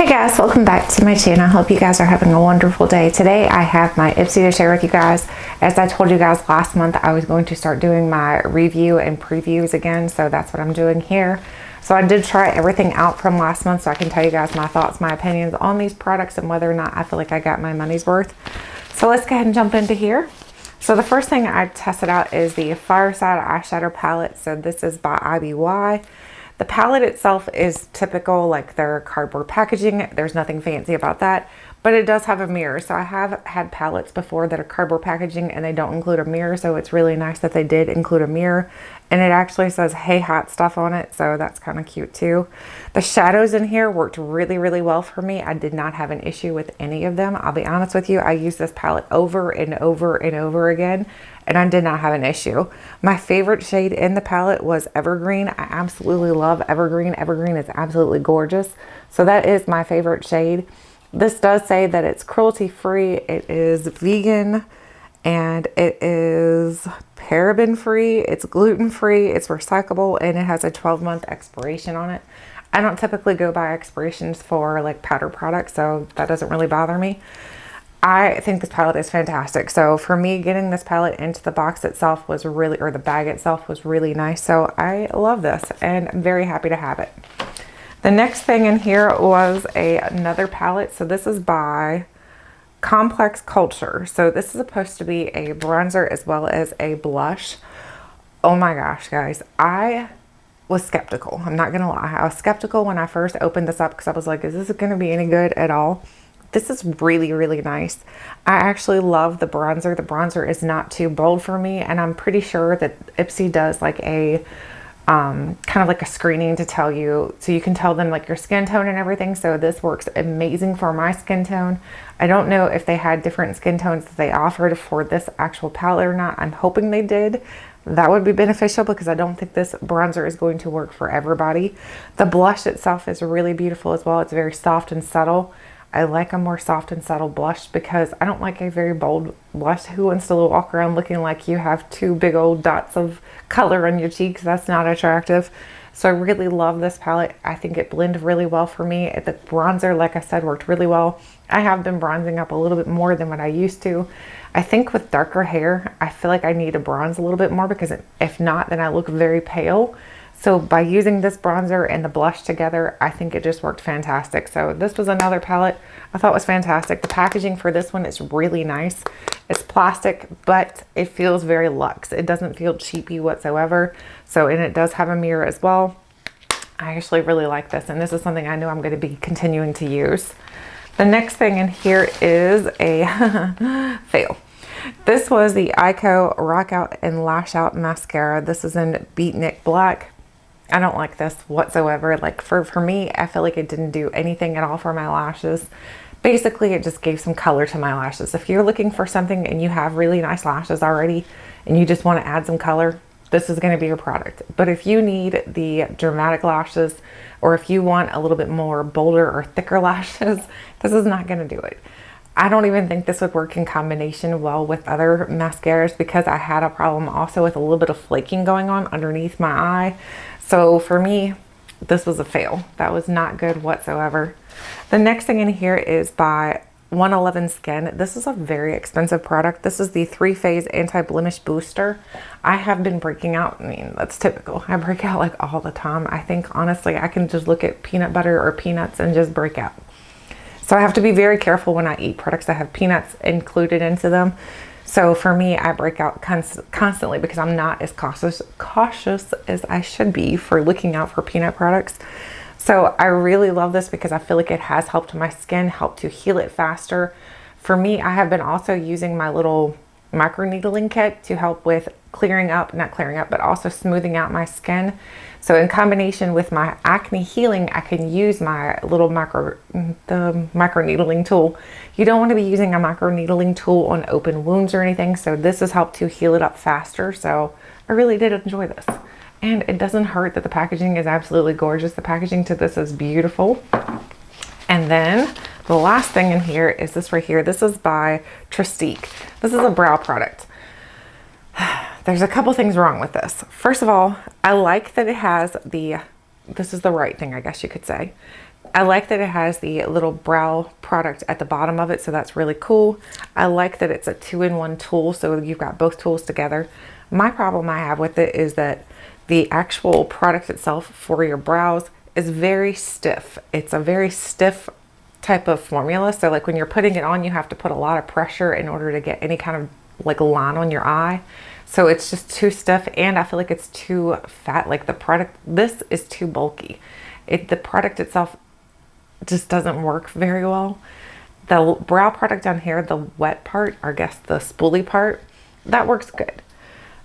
Hey guys, welcome back to my channel. I hope you guys are having a wonderful day. Today I have my Ipsy to share with you guys. As I told you guys last month, I was going to start doing my review and previews again, so that's what I'm doing here. So I did try everything out from last month so I can tell you guys my thoughts, my opinions on these products and whether or not I feel like I got my money's worth. So let's go ahead and jump into here. So the first thing I tested out is the Fireside eyeshadow palette. So this is by IBY. The palette itself is typical, like their cardboard packaging. There's nothing fancy about that, but it does have a mirror. So I have had palettes before that are cardboard packaging and they don't include a mirror. So it's really nice that they did include a mirror, and it actually says "Hey Hot Stuff" on it. So that's kind of cute too. The shadows in here worked really, really well for me. I did not have an issue with any of them. I'll be honest with you. I used this palette over and over and over again, and I did not have an issue. My favorite shade in the palette was Evergreen. I absolutely love Evergreen. Evergreen is absolutely gorgeous. So that is my favorite shade. This does say that it's cruelty free, it is vegan, and it is paraben free, it's gluten free, it's recyclable, and it has a 12-month expiration on it. I don't typically go by expirations for like powder products, so that doesn't really bother me. I think this palette is fantastic. So for me, getting this palette into the box itself was really, or the bag itself was really nice. So I love this and I'm very happy to have it. The next thing in here was another palette. So this is by Complex Culture. So this is supposed to be a bronzer as well as a blush. Oh my gosh, guys. I was skeptical. I'm not going to lie. I was skeptical when I first opened this up because I was like, is this going to be any good at all? This is really, really nice. I actually love the bronzer. The bronzer is not too bold for me, and I'm pretty sure that Ipsy does like a kind of like a screening to tell you, so you can tell them like your skin tone and everything. So this works amazing for my skin tone. I don't know if they had different skin tones that they offered for this actual palette or not. I'm hoping they did. That would be beneficial because I don't think this bronzer is going to work for everybody. The blush itself is really beautiful as well. It's very soft and subtle. I like a more soft and subtle blush because I don't like a very bold blush. Who wants to walk around looking like you have two big old dots of color on your cheeks? That's not attractive. So I really love this palette. I think it blended really well for me. The bronzer, like I said, worked really well. I have been bronzing up a little bit more than what I used to. I think with darker hair, I feel like I need to bronze a little bit more because if not, then I look very pale. So by using this bronzer and the blush together, I think it just worked fantastic. So this was another palette I thought was fantastic. The packaging for this one is really nice. It's plastic, but it feels very luxe. It doesn't feel cheapy whatsoever. So, and it does have a mirror as well. I actually really like this, and this is something I know I'm going to be continuing to use. The next thing in here is a fail. This was the Eyeshadow Rock Out and Lash Out Mascara. This is in Beatnik Black. I don't like this whatsoever. Like for me, I feel like it didn't do anything at all for my lashes. Basically, it just gave some color to my lashes. If you're looking for something and you have really nice lashes already and you just want to add some color, this is going to be your product. But if you need the dramatic lashes, or if you want a little bit more bolder or thicker lashes, this is not going to do it. I don't even think this would work in combination well with other mascaras because I had a problem also with a little bit of flaking going on underneath my eye. So for me, this was a fail. That was not good whatsoever. The next thing in here is by 111 Skin. This is a very expensive product. This is the 3-phase anti-blemish booster. I have been breaking out. I mean, that's typical. I break out like all the time. I think honestly, I can just look at peanut butter or peanuts and just break out. So I have to be very careful when I eat products that have peanuts included into them. So for me, I break out constantly because I'm not as cautious as I should be for looking out for peanut products. So I really love this because I feel like it has helped my skin, helped to heal it faster. For me, I have been also using my little microneedling kit to help with clearing up, not clearing up, but also smoothing out my skin. So in combination with my acne healing, I can use my little microneedling tool. You don't want to be using a microneedling tool on open wounds or anything. So this has helped to heal it up faster. So I really did enjoy this. And it doesn't hurt that the packaging is absolutely gorgeous. The packaging to this is beautiful. And then the last thing in here is this right here. This is by Trestique. This is a brow product. There's a couple things wrong with this. First of all, I like that it has this is the right thing, I guess you could say. I like that it has the little brow product at the bottom of it, so that's really cool. I like that it's a 2-in-1 tool, so you've got both tools together. My problem I have with it is that the actual product itself for your brows is very stiff. It's a very stiff type of formula, so like when you're putting it on, you have to put a lot of pressure in order to get any kind of like line on your eye. So it's just too stiff, and I feel like it's too fat. Like the product, this is too bulky. The product itself just doesn't work very well. The brow product down here, the wet part, or I guess the spoolie part, that works good.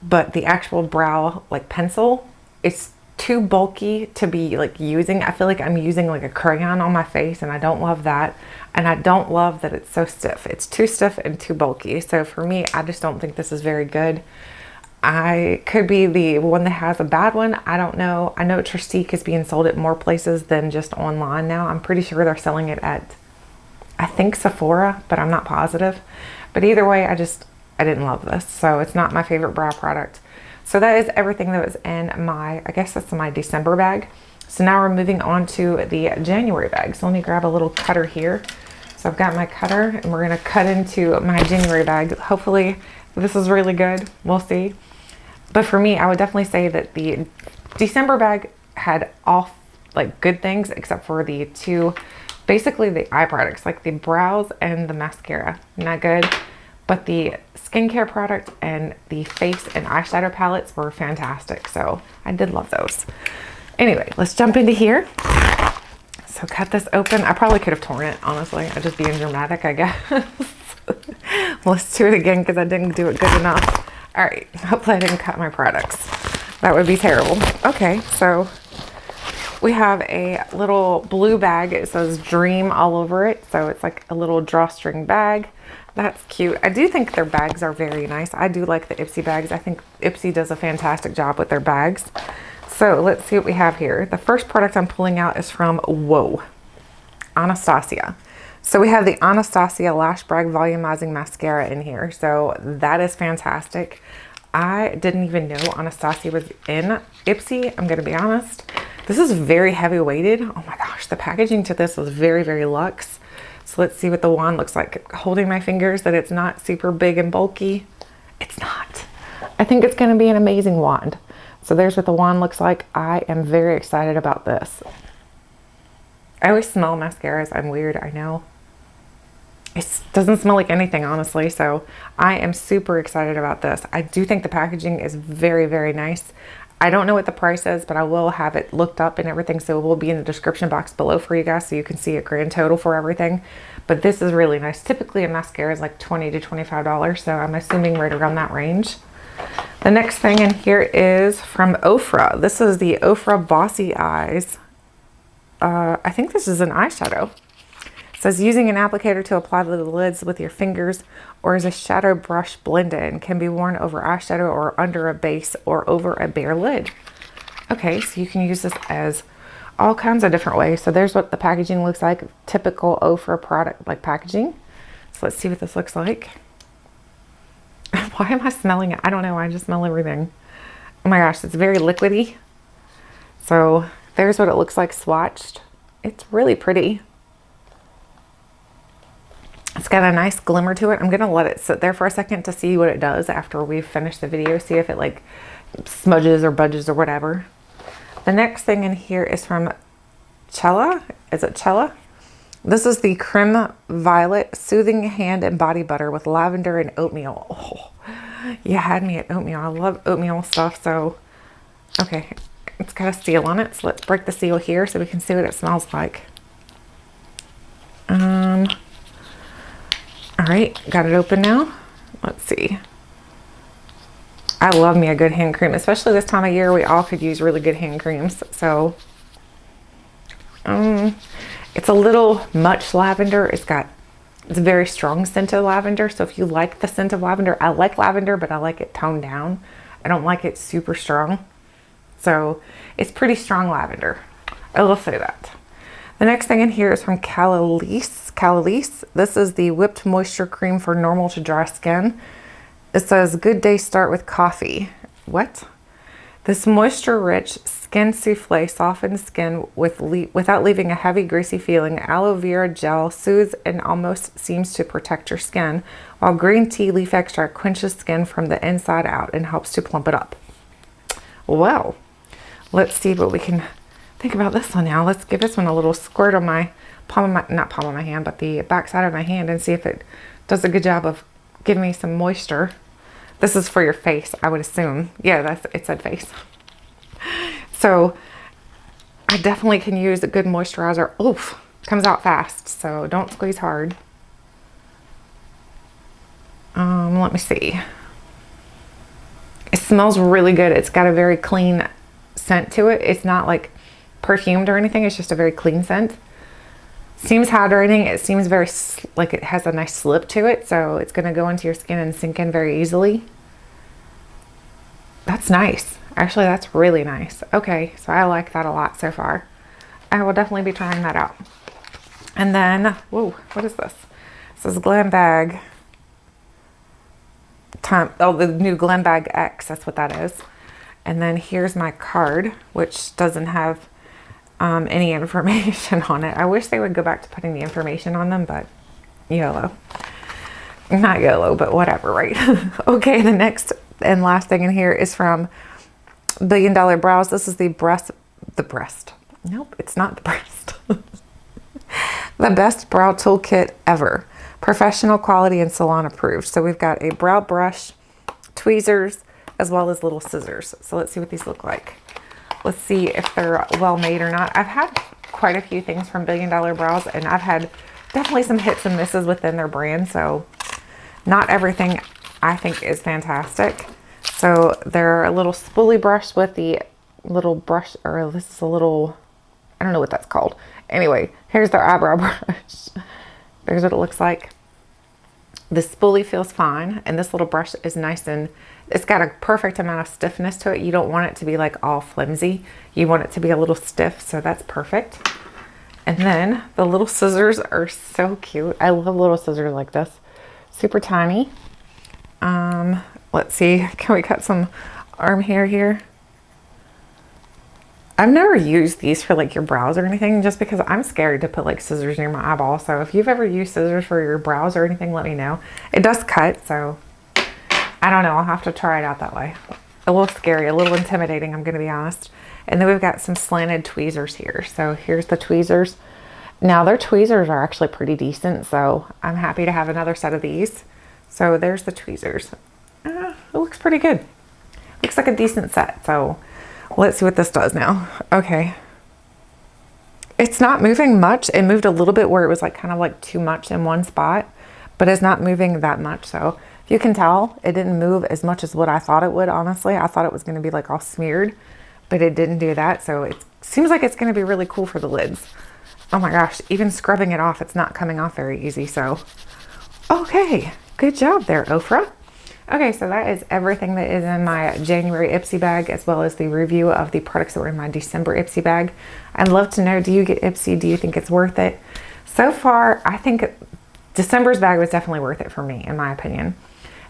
But the actual brow like pencil, it's too bulky to be like using. I feel like I'm using like a crayon on my face, and I don't love that. And I don't love that it's so stiff. It's too stiff and too bulky. So for me, I just don't think this is very good. I could be the one that has a bad one. I don't know. I know Trestique is being sold at more places than just online now. I'm pretty sure they're selling it at, I think, Sephora, but I'm not positive. But either way, I didn't love this. So it's not my favorite brow product. So that is everything that was in my, I guess that's my December bag. So now we're moving on to the January bag. So let me grab a little cutter here. So I've got my cutter, and we're going to cut into my January bag. Hopefully this is really good. We'll see. But for me, I would definitely say that the December bag had all like good things except for the two, basically the eye products, like the brows and the mascara. Not good. But the skincare product and the face and eyeshadow palettes were fantastic. So I did love those. Anyway, let's jump into here. So cut this open. I probably could have torn it, honestly. I'm just being dramatic, I guess. Let's do it again because I didn't do it good enough. All right, hopefully I didn't cut my products. That would be terrible. Okay, so we have a little blue bag. It says Dream all over it. So it's like a little drawstring bag. That's cute. I do think their bags are very nice. I do like the Ipsy bags. I think Ipsy does a fantastic job with their bags. So let's see what we have here. The first product I'm pulling out is from Anastasia. So we have the Anastasia Lash Brag Volumizing Mascara in here. So that is fantastic. I didn't even know Anastasia was in Ipsy. I'm going to be honest. This is very heavy weighted. Oh my gosh. The packaging to this was very, very luxe. So let's see what the wand looks like. Holding my fingers that it's not super big and bulky. It's not. I think it's going to be an amazing wand. So there's what the wand looks like. I am very excited about this. I always smell mascaras. I'm weird, I know. It doesn't smell like anything, honestly. So I am super excited about this. I do think the packaging is very, very nice. I don't know what the price is, but I will have it looked up and everything. So it will be in the description box below for you guys so you can see a grand total for everything. But this is really nice. Typically a mascara is like $20 to $25. So I'm assuming right around that range. The next thing in here is from Ofra. This is the Ofra Bossy Eyes. I think this is an eyeshadow. It says using an applicator to apply to the lids with your fingers or as a shadow brush blend in, can be worn over eyeshadow or under a base or over a bare lid. Okay, so you can use this as all kinds of different ways. So there's what the packaging looks like. Typical Ofra product like packaging. So let's see what this looks like. Why am I smelling it? I don't know. I just smell everything. Oh my gosh, it's very liquidy. So there's what it looks like swatched. It's really pretty. It's got a nice glimmer to it. I'm going to let it sit there for a second to see what it does after we've finished the video. See if it like smudges or budges or whatever. The next thing in here is from Céla. Is it Céla? This is the Crème Violet Soothing Hand and Body Butter with lavender and oatmeal. Oh, you had me at oatmeal. I love oatmeal stuff. So, okay. It's got a seal on it. So let's break the seal here so we can see what it smells like. All right, got it open now. Let's see. I love me a good hand cream, especially this time of year. We all could use really good hand creams. So, it's a little much lavender. It's a very strong scent of lavender. So if you like the scent of lavender, I like lavender, but I like it toned down. I don't like it super strong. So it's pretty strong lavender. I will say that. The next thing in here is from Callyssee. This is the Whipped Moisture Cream for normal to dry skin. It says, good day start with coffee. What? This moisture-rich skin souffle softens skin without leaving a heavy, greasy feeling. Aloe vera gel soothes and almost seems to protect your skin, while green tea leaf extract quenches skin from the inside out and helps to plump it up. Well, let's see what we can think about this one now. Let's give this one a little squirt on my not palm of my hand, but the back side of my hand, and see if it does a good job of giving me some moisture. This is for your face, I would assume. Yeah, it said face. So I definitely can use a good moisturizer. Oof, comes out fast, so don't squeeze hard. Let me see. It smells really good. It's got a very clean scent to it. It's not like perfumed or anything. It's just a very clean scent. Seems hydrating. It seems very like it has a nice slip to it, so it's going to go into your skin and sink in very easily. That's nice. Actually, that's really nice. Okay, so I like that a lot so far. I will definitely be trying that out. And then, whoa, what is this? This is Glam Bag. Oh, the new Glam Bag X, that's what that is. And then here's my card, which doesn't have any information on it. I wish they would go back to putting the information on them, but YOLO. Not YOLO, but whatever, right? Okay, the next and last thing in here is from Billion Dollar Brows. This is the breast. Nope, it's not the breast. The best brow toolkit ever. Professional quality and salon approved. So we've got a brow brush, tweezers, as well as little scissors. So let's see what these look like. Let's see if they're well made or not. I've had quite a few things from Billion Dollar Brows, and I've had definitely some hits and misses within their brand. So not everything I think is fantastic. So they're a little spoolie brush with the little brush, or this is a little, I don't know what that's called. Anyway, here's their eyebrow brush. There's what it looks like. The spoolie feels fine, and this little brush is nice, and it's got a perfect amount of stiffness to it. You don't want it to be like all flimsy. You want it to be a little stiff, so that's perfect. And then the little scissors are so cute. I love little scissors like this. Super tiny. Let's see, can we cut some arm hair here? I've never used these for like your brows or anything, just because I'm scared to put like scissors near my eyeball. So if you've ever used scissors for your brows or anything, let me know. It does cut, so I don't know. I'll have to try it out that way. A little scary, a little intimidating, I'm going to be honest. And then we've got some slanted tweezers here. So here's the tweezers. Now their tweezers are actually pretty decent, so I'm happy to have another set of these. So there's the tweezers. It looks pretty good. Looks like a decent set. So let's see what this does now. Okay. It's not moving much. It moved a little bit where it was like kind of like too much in one spot, but it's not moving that much. So if you can tell, it didn't move as much as what I thought it would, honestly. I thought it was going to be like all smeared, but it didn't do that. So it seems like it's going to be really cool for the lids. Oh my gosh, even scrubbing it off, it's not coming off very easy. So, okay, good job there, Ofra. Okay, so that is everything that is in my January Ipsy bag, as well as the review of the products that were in my December Ipsy bag. I'd love to know, do you get Ipsy? Do you think it's worth it? So far, I think December's bag was definitely worth it for me, in my opinion.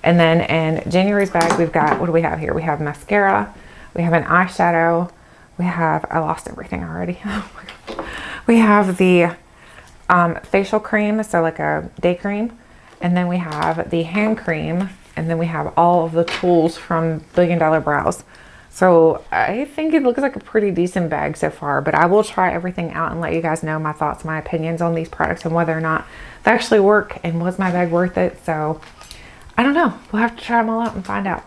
And then in January's bag, we've got, what do we have here? We have mascara, we have an eyeshadow, we have, I lost everything already. Oh my God. We have the facial cream, so like a day cream. And then we have the hand cream. And then we have all of the tools from Billion Dollar Brows. So I think it looks like a pretty decent bag so far, but I will try everything out and let you guys know my thoughts, my opinions on these products and whether or not they actually work and was my bag worth it. So I don't know. We'll have to try them all out and find out.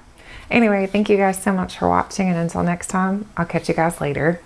Anyway, thank you guys so much for watching, and until next time, I'll catch you guys later.